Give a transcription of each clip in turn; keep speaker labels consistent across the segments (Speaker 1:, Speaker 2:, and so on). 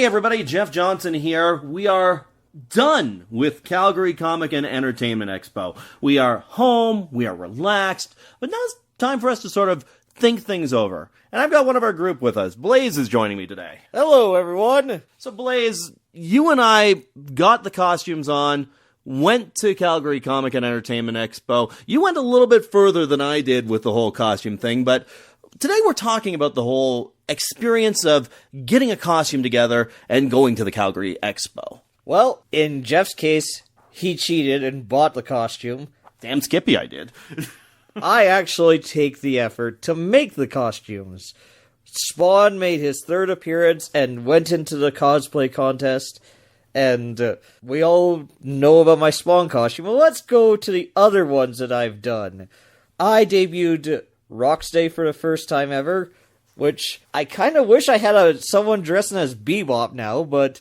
Speaker 1: everybody, Jeff Johnson here. We are done with Calgary Comic and Entertainment Expo. We are home, we are relaxed, but now it's time for us to sort of think things over. And I've got one of our group with us. Blaze is joining me today.
Speaker 2: Hello, everyone.
Speaker 1: So Blaze, you and I got the costumes on, went to Calgary Comic and Entertainment Expo. You went a little bit further than I did with the whole costume thing, but today we're talking about the whole experience of getting a costume together and going to the Calgary Expo.
Speaker 2: Well, in Jeff's case, he cheated and bought the costume.
Speaker 1: Damn Skippy, I did.
Speaker 2: I actually take the effort to make the costumes. Spawn made his third appearance and went into the cosplay contest. And we all know about my Spawn costume. Well, let's go to the other ones that I've done. I debuted Rockstay for the first time ever, which I kind of wish I had someone dressing as Bebop now, but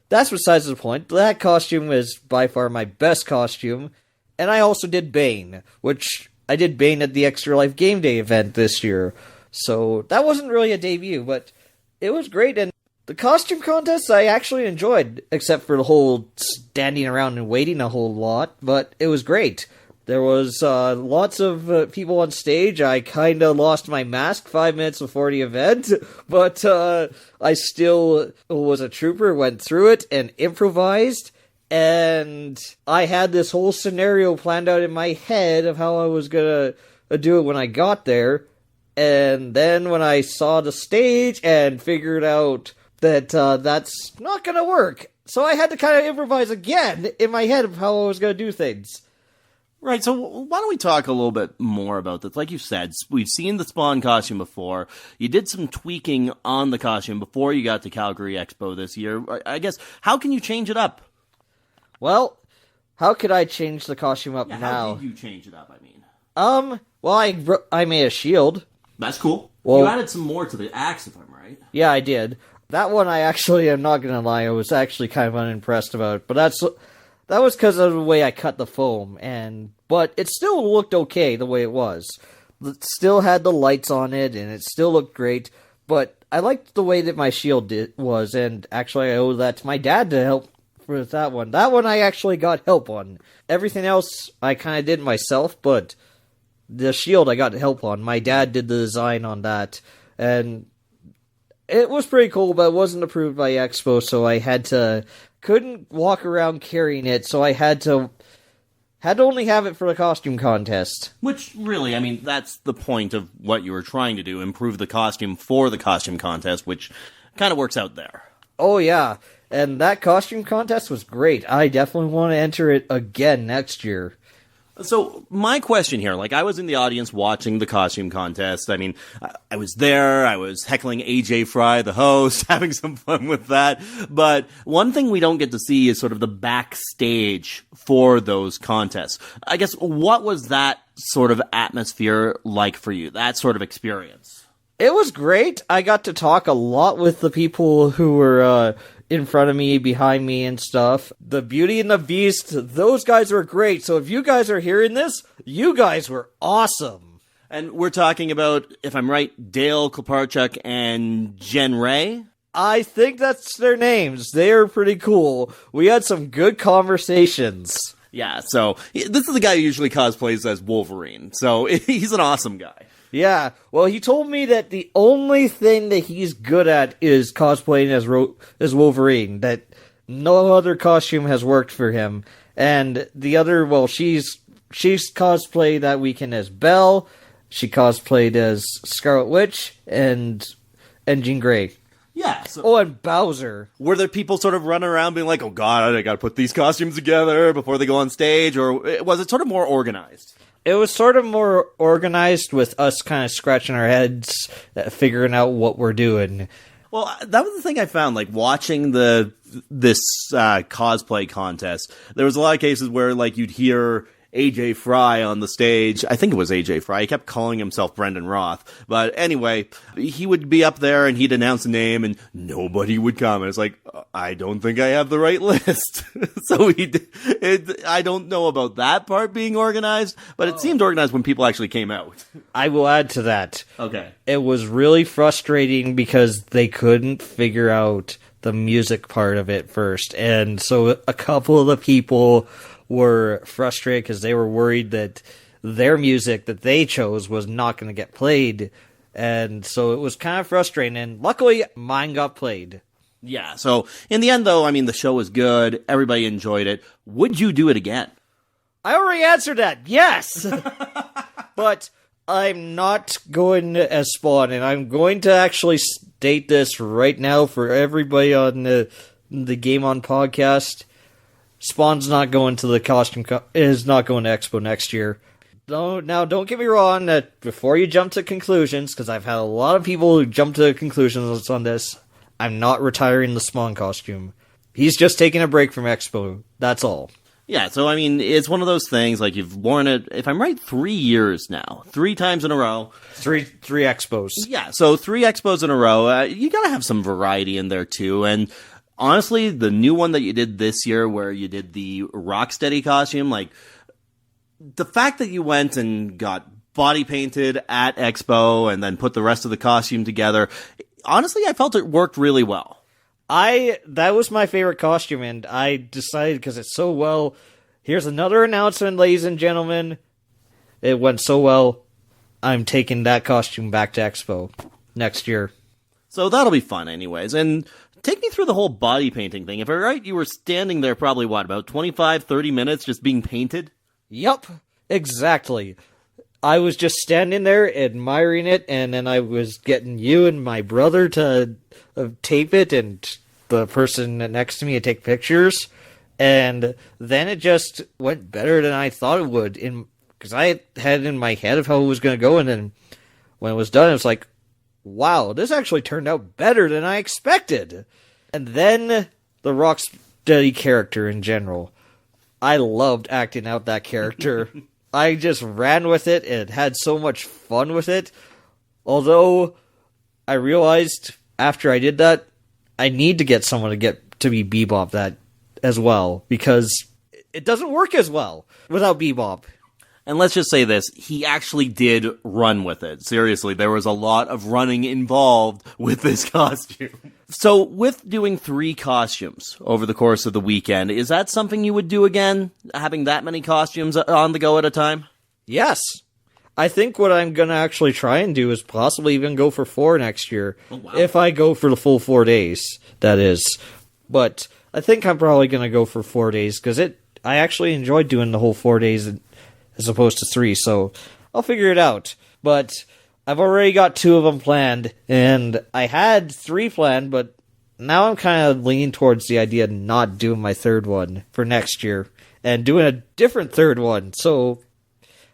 Speaker 2: that's besides the point. That costume is by far my best costume. And I also did Bane, which I did Bane at the Extra Life Game Day event this year. So that wasn't really a debut, but it was great. And the costume contests I actually enjoyed, except for the whole standing around and waiting a whole lot, but it was great. There was lots of people on stage. I kind of lost my mask 5 minutes before the event, but I still was a trooper, went through it, and improvised. And I had this whole scenario planned out in my head of how I was going to do it when I got there. And then when I saw the stage and figured out that that's not going to work, so I had to kind of improvise again in my head of how I was going to do things.
Speaker 1: Right, so why don't we talk a little bit more about this? Like you said, we've seen the Spawn costume before. You did some tweaking on the costume before you got to Calgary Expo this year. I guess, how can you change it up?
Speaker 2: Well, how could I change the costume up now?
Speaker 1: How did you change it up, I mean?
Speaker 2: Well, I made a shield.
Speaker 1: That's cool.
Speaker 2: Well,
Speaker 1: you added some more to the axe, if I'm right.
Speaker 2: Yeah, I did. That one I actually am not going to lie, I was actually kind of unimpressed about, but that was because of the way I cut the foam, but it still looked okay the way it was. It still had the lights on it, and it still looked great, but I liked the way that my shield was, and actually I owe that to my dad to help with that one. That one I actually got help on. Everything else I kind of did myself, but the shield I got help on. My dad did the design on that, and it was pretty cool, but it wasn't approved by Expo, so I couldn't walk around carrying it, so I had to only have it for the costume contest.
Speaker 1: Which, really, I mean, that's the point of what you were trying to do, improve the costume for the costume contest, which kind of works out there.
Speaker 2: Oh, yeah, and that costume contest was great. I definitely want to enter it again next year.
Speaker 1: So, my question here, like, I was in the audience watching the costume contest. I mean, I was there, I was heckling AJ Fry, the host, having some fun with that. But one thing we don't get to see is sort of the backstage for those contests. I guess, what was that sort of atmosphere like for you, that sort of experience?
Speaker 2: It was great. I got to talk a lot with the people who were in front of me, behind me, and stuff. The Beauty and the Beast, those guys were great. So if you guys are hearing this, you guys were awesome.
Speaker 1: And we're talking about, if I'm right, Dale Kloparchuk and Jen Ray?
Speaker 2: I think that's their names. They are pretty cool. We had some good conversations.
Speaker 1: Yeah, so this is the guy who usually cosplays as Wolverine. So he's an awesome guy.
Speaker 2: Yeah, well, he told me that the only thing that he's good at is cosplaying as Wolverine, that no other costume has worked for him. And the other, well, she's cosplayed that weekend as Belle, she cosplayed as Scarlet Witch, and Jean Grey.
Speaker 1: Yeah. So
Speaker 2: oh, and Bowser.
Speaker 1: Were there people sort of running around being like, oh god, I gotta put these costumes together before they go on stage, or was it sort of more organized?
Speaker 2: It was sort of more organized with us kind of scratching our heads, figuring out what we're doing.
Speaker 1: Well, that was the thing I found, like, watching this cosplay contest. There was a lot of cases where, like, you'd hear AJ Fry on the stage. I think it was AJ Fry. He kept calling himself Brendan Roth. But anyway, he would be up there and he'd announce a name and nobody would come. And it's like, I don't think I have the right list. So I don't know about that part being organized, but it seemed organized when people actually came out.
Speaker 2: I will add to that.
Speaker 1: Okay.
Speaker 2: It was really frustrating because they couldn't figure out the music part of it first. And so a couple of the people were frustrated because they were worried that their music that they chose was not going to get played. And so it was kind of frustrating. And luckily, mine got played.
Speaker 1: Yeah, so in the end, though, I mean, the show was good. Everybody enjoyed it. Would you do it again?
Speaker 2: I already answered that. Yes! But I'm not going as Spawn, and I'm going to actually state this right now for everybody on the Game On podcast. Spawn's not going to the is not going to Expo next year. Now, don't get me wrong, that before you jump to conclusions, because I've had a lot of people who jump to conclusions on this, I'm not retiring the Spawn costume. He's just taking a break from Expo. That's all.
Speaker 1: Yeah, so I mean, it's one of those things, like, you've worn it, if I'm right, 3 years now. 3 times in a row.
Speaker 2: Three Expos.
Speaker 1: Yeah, so 3 Expos in a row. You gotta have some variety in there, too. And honestly, the new one that you did this year, where you did the Rocksteady costume, like, the fact that you went and got body painted at Expo and then put the rest of the costume together, honestly, I felt it worked really well.
Speaker 2: That was my favorite costume, and I decided, because it's so well, here's another announcement, ladies and gentlemen. It went so well, I'm taking that costume back to Expo next year.
Speaker 1: So that'll be fun anyways, and take me through the whole body painting thing. If I'm right, you were standing there probably, about 25, 30 minutes just being painted?
Speaker 2: Yup, exactly. I was just standing there admiring it, and then I was getting you and my brother to tape it, and the person next to me to take pictures, and then it just went better than I thought it would, because I had in my head of how it was going to go, and then when it was done, it was like, wow, this actually turned out better than I expected. And then the Rocksteady character in general. I loved acting out that character. I just ran with it and had so much fun with it. Although, I realized after I did that, I need to get someone to be Bebop that as well, because it doesn't work as well without Bebop.
Speaker 1: And let's just say this, he actually did run with it. Seriously, there was a lot of running involved with this costume. So, with doing 3 costumes over the course of the weekend, is that something you would do again? Having that many costumes on the go at a time?
Speaker 2: Yes. I think what I'm going to actually try and do is possibly even go for 4 next year. Oh, wow. If I go for the full 4 days, that is. But I think I'm probably going to go for 4 days, because I actually enjoyed doing the whole 4 days as opposed to 3, so I'll figure it out. But I've already got 2 of them planned, and I had 3 planned, but now I'm kind of leaning towards the idea of not doing my 3rd one for next year, and doing a different 3rd one. So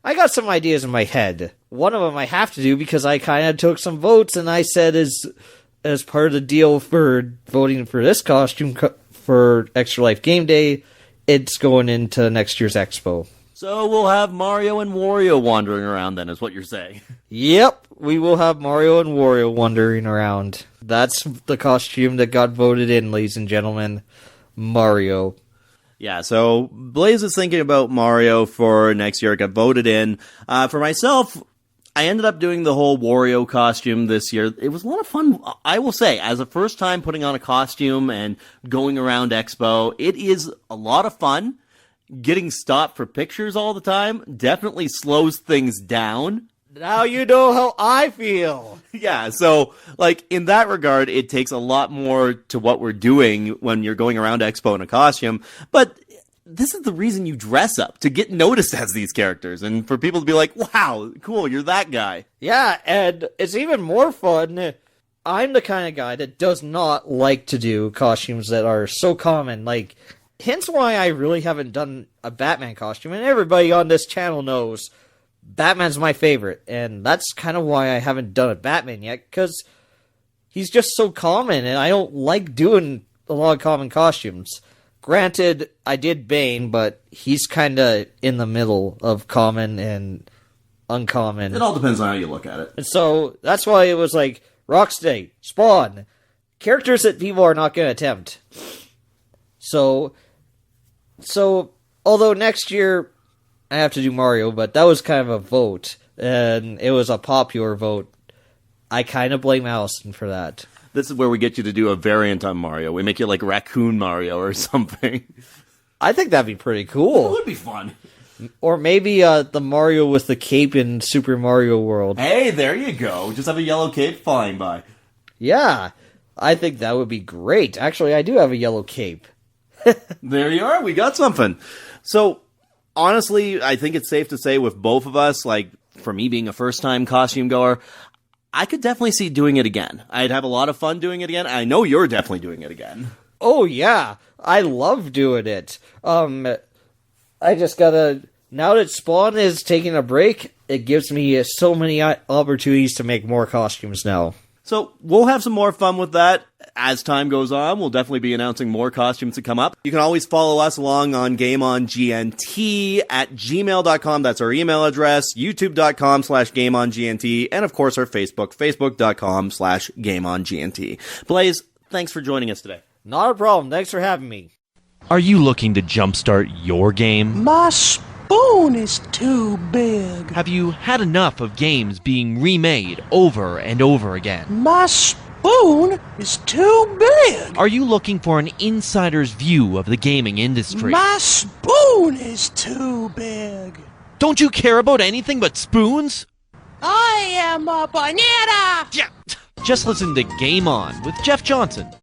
Speaker 2: I got some ideas in my head. One of them I have to do because I kind of took some votes, and I said as part of the deal for voting for this costume for Extra Life Game Day, it's going into next year's Expo.
Speaker 1: So we'll have Mario and Wario wandering around then, is what you're saying.
Speaker 2: Yep, we will have Mario and Wario wandering around. That's the costume that got voted in, ladies and gentlemen. Mario.
Speaker 1: Yeah, so Blaze is thinking about Mario for next year. It got voted in. For myself, I ended up doing the whole Wario costume this year. It was a lot of fun, I will say. As a first time putting on a costume and going around Expo, it is a lot of fun. Getting stopped for pictures all the time definitely slows things down.
Speaker 2: Now you know how I feel.
Speaker 1: Yeah, so, in that regard, it takes a lot more to what we're doing when you're going around Expo in a costume, but this is the reason you dress up, to get noticed as these characters, and for people to be like, wow, cool, you're that guy.
Speaker 2: Yeah, and it's even more fun. I'm the kind of guy that does not like to do costumes that are so common, hence why I really haven't done a Batman costume, and everybody on this channel knows Batman's my favorite, and that's kind of why I haven't done a Batman yet, because he's just so common, and I don't like doing a lot of common costumes. Granted, I did Bane, but he's kind of in the middle of common and uncommon.
Speaker 1: It all depends on how you look at it.
Speaker 2: And so, that's why it was Rocksteady, Spawn, characters that people are not going to attempt. So, although next year I have to do Mario, but that was kind of a vote, and it was a popular vote. I kind of blame Allison for that.
Speaker 1: This is where we get you to do a variant on Mario. We make you like Raccoon Mario or something.
Speaker 2: I think that'd be pretty
Speaker 1: It
Speaker 2: cool.
Speaker 1: would be fun.
Speaker 2: Or maybe the Mario with the cape in Super Mario World.
Speaker 1: Hey, there you go. Just have a yellow cape flying by.
Speaker 2: Yeah, I think that would be great. Actually, I do have a yellow cape.
Speaker 1: There you are. We got something. So, honestly, I think it's safe to say with both of us, like, for me being a first-time costume goer, I could definitely see doing it again. I'd have a lot of fun doing it again. I know you're definitely doing it again.
Speaker 2: Oh, yeah. I love doing it. I just gotta... Now that Spawn is taking a break, it gives me so many opportunities to make more costumes now.
Speaker 1: So, we'll have some more fun with that as time goes on. We'll definitely be announcing more costumes to come up. You can always follow us along on GameOnGNT at gmail.com. That's our email address. YouTube.com/GameOnGNT. And of course, our Facebook, Facebook.com/GameOnGNT. Blaze, thanks for joining us today.
Speaker 2: Not a problem. Thanks for having me.
Speaker 3: Are you looking to jumpstart your game?
Speaker 4: My spoon is too big.
Speaker 3: Have you had enough of games being remade over and over again?
Speaker 4: My spoon is too big.
Speaker 3: Are you looking for an insider's view of the gaming industry?
Speaker 4: My spoon is too big.
Speaker 3: Don't you care about anything but spoons?
Speaker 4: I am a banana.
Speaker 3: Yeah. Just listen to Game On with Jeff Johnson.